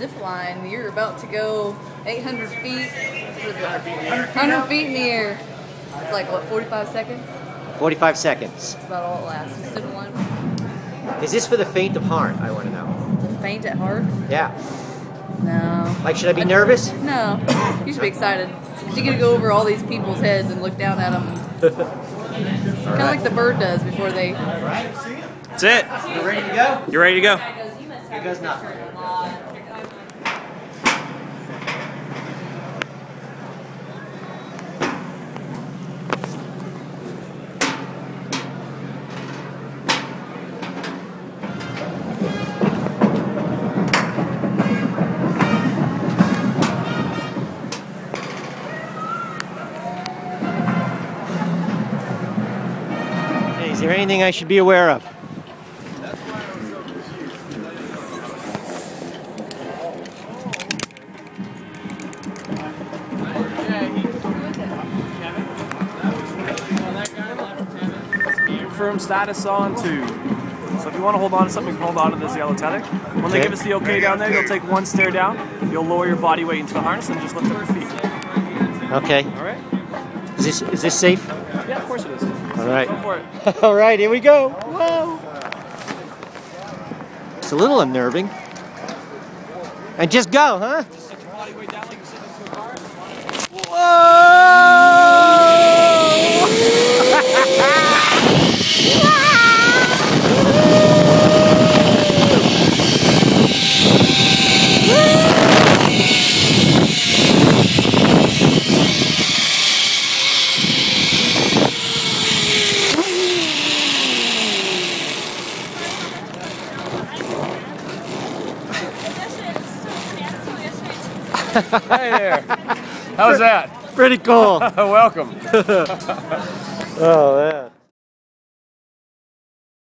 zip line. You're about to go 800 feet. What is that? 100 feet in the air. It's like, what, 45 seconds? 45 seconds. That's about all it lasts. You stood in line. Is this for the faint of heart, I want to know? The faint at heart? Yeah. No. Like, should I be nervous? No. You should be excited. You get to go over all these people's heads and look down at them. Kind of like the bird does before they... That's it. You ready to go? You're ready to go. Here goes nothing. Is there anything I should be aware of? Firm status on 2. So if you want to hold on to something, you can hold on to this yellow tether. When they give us the okay down there, you'll take one stair down. You'll lower your body weight into the harness and just lift up your feet. Okay. All right. Is this safe? Yeah, of course it is. All right. Go for it. All right, here we go. Whoa. It's a little unnerving. And just go, huh? Just set your body weight down like you're sitting into a car. Hey there. How's that? Pretty cool. Welcome. Oh, man.